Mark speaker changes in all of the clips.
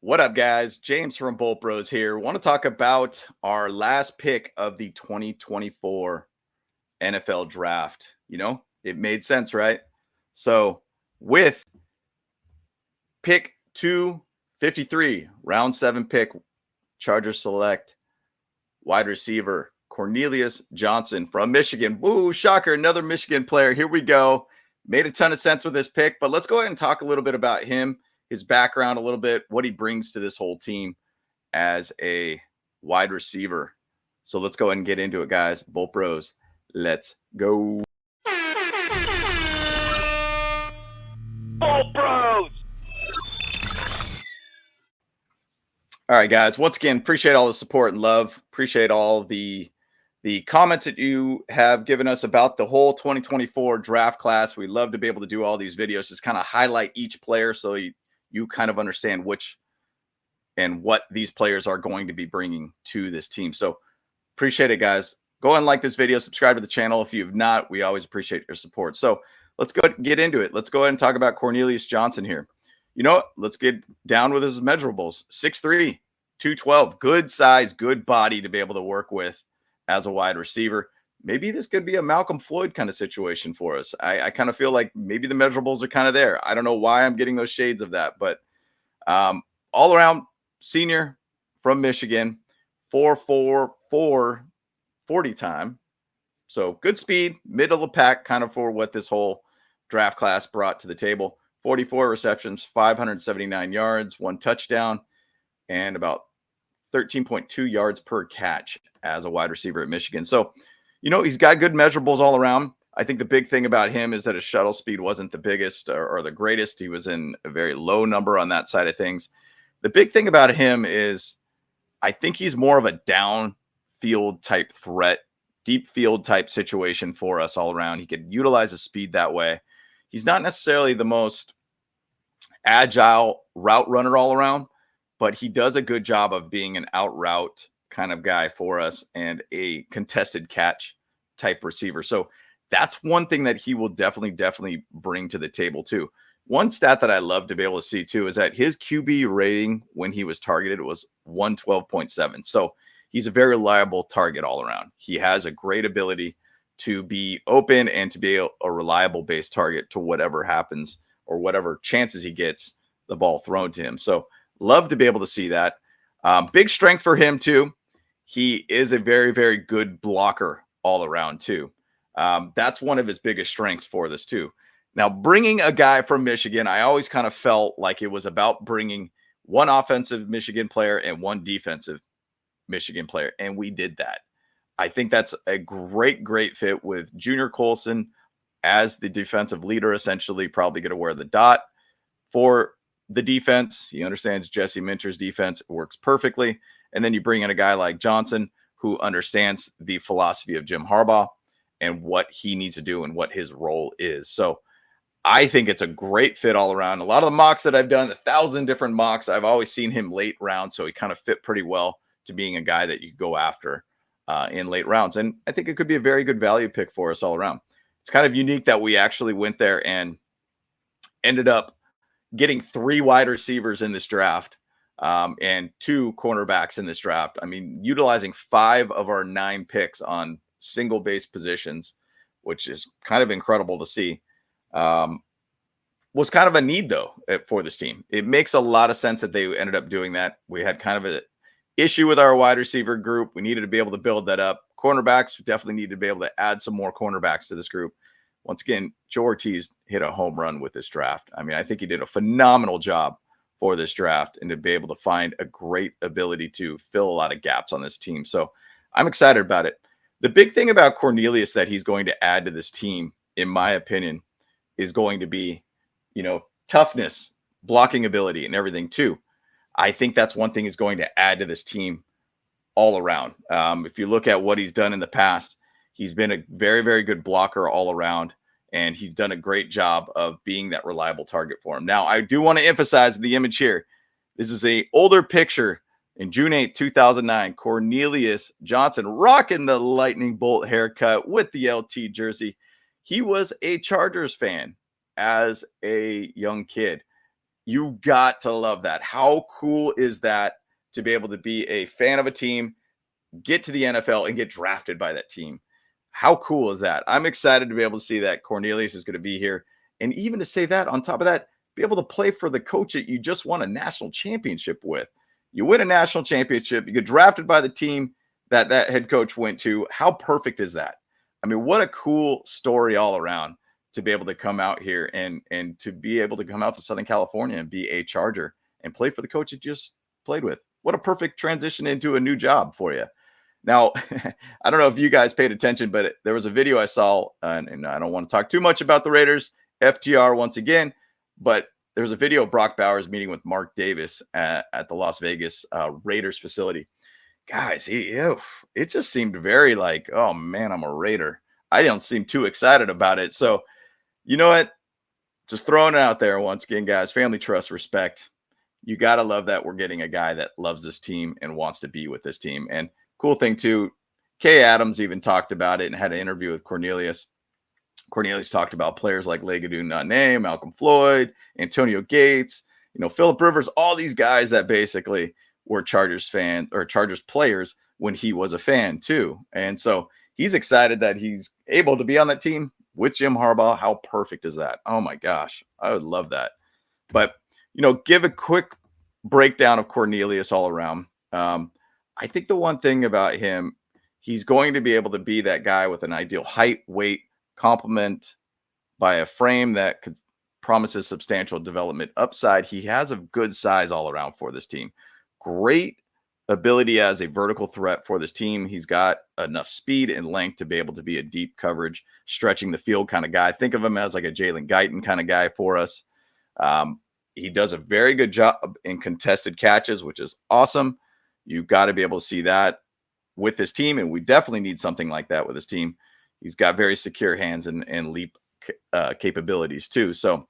Speaker 1: What up, guys? James from Bolt Bros here. Want to talk about our last pick of the 2024 NFL draft. It made sense, right? So, with pick 253, round 7 pick, Chargers select wide receiver Cornelius Johnson from Michigan. Woo, shocker, another Michigan player. Here we go. Made a ton of sense with this pick, but let's go ahead and talk a little bit about him, his background a little bit, what he brings to this whole team as a wide receiver. So let's go ahead and get into it, guys. Bolt Bros, let's go.
Speaker 2: Bolt Bros.
Speaker 1: All right, guys. Once again, appreciate all the support and love. Appreciate all the comments that you have given us about the whole 2024 draft class. We love to be able to do all these videos, just kind of highlight each player so you kind of understand which and what these players are going to be bringing to this team. So appreciate it, guys. Go ahead and like this video, subscribe to the channel. If you have not, we always appreciate your support. So let's go get into it. Let's go ahead and talk about Cornelius Johnson here. You know what? Let's get down with his measurables. 6'3", 212, good size, good body to be able to work with as a wide receiver. Maybe this could be a Malcolm Floyd kind of situation for us. I kind of feel like maybe the measurables are kind of there. I don't know why I'm getting those shades of that, but all around senior from Michigan, 4.44 40 time. So good speed, middle of the pack, kind of for what this whole draft class brought to the table. 44 receptions, 579 yards, 1 touchdown, and about 13.2 yards per catch as a wide receiver at Michigan. So, he's got good measurables all around. I think the big thing about him is that his shuttle speed wasn't the biggest or the greatest. He was in a very low number on that side of things. The big thing about him is I think he's more of a downfield type threat, deep field type situation for us all around. He could utilize his speed that way. He's not necessarily the most agile route runner all around, but he does a good job of being an out route kind of guy for us and a contested catch type receiver. So that's one thing that he will definitely bring to the table too. One stat that I love to be able to see too is that his QB rating when he was targeted was 112.7. So he's a very reliable target all around. He has a great ability to be open and to be a reliable base target to whatever happens or whatever chances he gets the ball thrown to him. So love to be able to see that. Big strength for him too. He is a very good blocker all around too. That's one of his biggest strengths for this too. Now, bringing a guy from Michigan, I always kind of felt like it was about bringing one offensive Michigan player and one defensive Michigan player, and we did that. I think that's a great fit with Junior Colson as the defensive leader, essentially probably going to wear the dot for the defense. He understands Jesse Minter's defense. It works perfectly. And then you bring in a guy like Johnson who understands the philosophy of Jim Harbaugh and what he needs to do and what his role is. So I think it's a great fit all around. A lot of the mocks that I've done, 1,000 different mocks, I've always seen him late round. So he kind of fit pretty well to being a guy that you go after in late rounds. And I think it could be a very good value pick for us all around. It's kind of unique that we actually went there and ended up getting 3 wide receivers in this draft and 2 cornerbacks in this draft. I mean, utilizing 5 of our 9 picks on single base positions, which is kind of incredible to see. Was kind of a need though for this team. It makes a lot of sense that they ended up doing that. We had kind of an issue with our wide receiver group. We needed to be able to build that up. Cornerbacks, we definitely need to be able to add some more cornerbacks to this group. Once again, Joe Ortiz hit a home run with this draft. I mean, I think he did a phenomenal job for this draft and to be able to find a great ability to fill a lot of gaps on this team. So I'm excited about it. The big thing about Cornelius that he's going to add to this team, in my opinion, is going to be, toughness, blocking ability, and everything too. I think that's one thing he's going to add to this team all around. If you look at what he's done in the past, he's been a very good blocker all around, and he's done a great job of being that reliable target for him. Now, I do want to emphasize the image here. This is an older picture in June 8, 2009. Cornelius Johnson rocking the lightning bolt haircut with the LT jersey. He was a Chargers fan as a young kid. You got to love that. How cool is that to be able to be a fan of a team, get to the NFL, and get drafted by that team? How cool is that? I'm excited to be able to see that Cornelius is going to be here. And even to say that, on top of that, be able to play for the coach that you just won a national championship with. You win a national championship, you get drafted by the team that that head coach went to. How perfect is that? I mean, what a cool story all around to be able to come out here and to be able to come out to Southern California and be a Charger and play for the coach you just played with. What a perfect transition into a new job for you. Now, I don't know if you guys paid attention, but there was a video I saw, and I don't want to talk too much about the Raiders, FTR once again, but there's a video of Brock Bowers meeting with Mark Davis at the Las Vegas Raiders facility. Guys, it just seemed very like, oh man, I'm a Raider. I don't seem too excited about it. So, you know what? Just throwing it out there once again, guys. Family, trust, respect. You got to love that we're getting a guy that loves this team and wants to be with this team. And cool thing too, Kay Adams even talked about it and had an interview with Cornelius. Cornelius talked about players like Legadou Nane, Malcolm Floyd, Antonio Gates, Phillip Rivers, all these guys that basically were Chargers fans or Chargers players when he was a fan too. And so he's excited that he's able to be on that team with Jim Harbaugh. How perfect is that? Oh my gosh, I would love that. But, give a quick breakdown of Cornelius all around. I think the one thing about him, he's going to be able to be that guy with an ideal height, weight, complement by a frame that could promises substantial development upside. He has a good size all around for this team. Great ability as a vertical threat for this team. He's got enough speed and length to be able to be a deep coverage, stretching the field kind of guy. Think of him as like a Jalen Guyton kind of guy for us. He does a very good job in contested catches, which is awesome. You've got to be able to see that with this team, and we definitely need something like that with this team. He's got very secure hands and leap capabilities too. So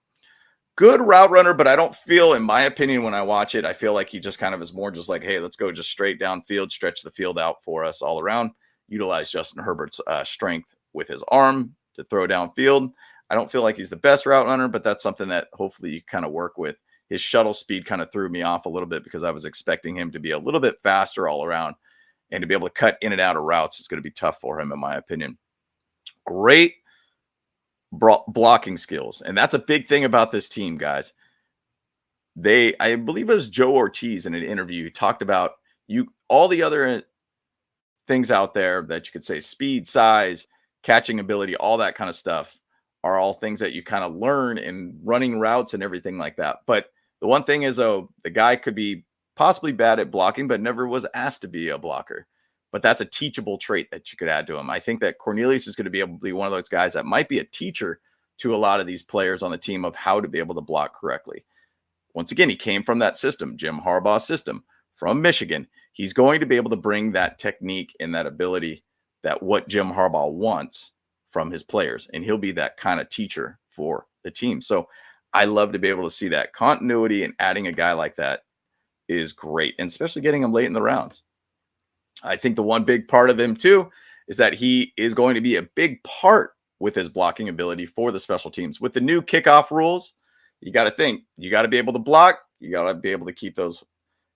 Speaker 1: good route runner, but I don't feel, in my opinion, when I watch it, I feel like he just kind of is more just like, hey, let's go just straight downfield, stretch the field out for us all around, utilize Justin Herbert's strength with his arm to throw downfield. I don't feel like he's the best route runner, but that's something that hopefully you kind of work with. His shuttle speed kind of threw me off a little bit because I was expecting him to be a little bit faster all around, and to be able to cut in and out of routes is going to be tough for him, in my opinion. Great blocking skills. And that's a big thing about this team, guys. I believe it was Joe Ortiz in an interview, talked about all the other things out there that you could say, speed, size, catching ability, all that kind of stuff are all things that you kind of learn in running routes and everything like that. But the one thing is, the guy could be possibly bad at blocking, but never was asked to be a blocker. But that's a teachable trait that you could add to him. I think that Cornelius is going to be able to be one of those guys that might be a teacher to a lot of these players on the team of how to be able to block correctly. Once again, he came from that system, Jim Harbaugh system from Michigan. He's going to be able to bring that technique and that ability that what Jim Harbaugh wants from his players. And he'll be that kind of teacher for the team. So I love to be able to see that continuity, and adding a guy like that is great, and especially getting him late in the rounds. I think the one big part of him too is that he is going to be a big part with his blocking ability for the special teams. With the new kickoff rules, you got to think, you got to be able to block. You got to be able to keep those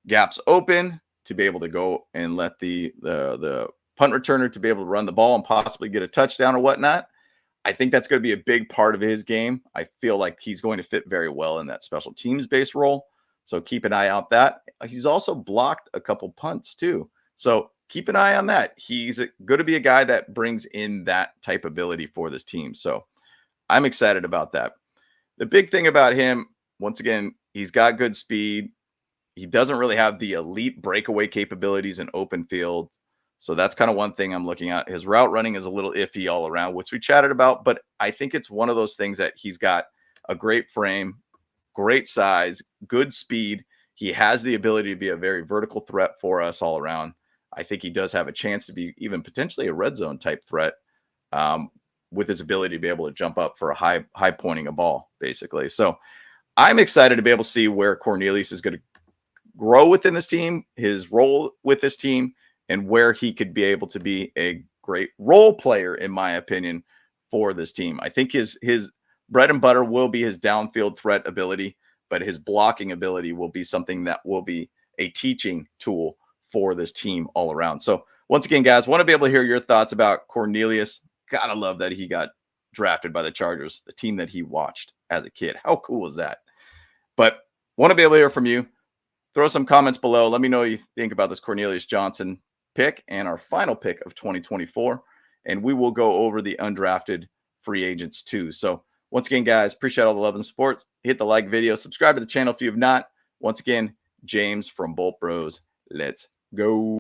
Speaker 1: gaps open to be able to go and let the punt returner to be able to run the ball and possibly get a touchdown or whatnot. I think that's going to be a big part of his game. I feel like he's going to fit very well in that special teams based role. So keep an eye out that. He's also blocked a couple punts too. So keep an eye on that. He's going to be a guy that brings in that type of ability for this team. So I'm excited about that. The big thing about him, once again, he's got good speed. He doesn't really have the elite breakaway capabilities in open field. So that's kind of one thing I'm looking at. His route running is a little iffy all around, which we chatted about, but I think it's one of those things that he's got a great frame, great size, good speed. He has the ability to be a very vertical threat for us all around. I think he does have a chance to be even potentially a red zone type threat with his ability to be able to jump up for a high pointing a ball, basically. So I'm excited to be able to see where Cornelius is going to grow within this team, his role with this team, and where he could be able to be a great role player, in my opinion, for this team. I think his bread and butter will be his downfield threat ability. but his blocking ability will be something that will be a teaching tool for this team all around. So once again, guys, want to be able to hear your thoughts about Cornelius. Gotta love that he got drafted by the Chargers, the team that he watched as a kid. How cool is that? But want to be able to hear from you. Throw some comments below. Let me know what you think about this Cornelius Johnson pick and our final pick of 2024. And we will go over the undrafted free agents too. So once again, guys, appreciate all the love and support. Hit the like video, subscribe to the channel if you have not. Once again, James from Bolt Bros. Let's go.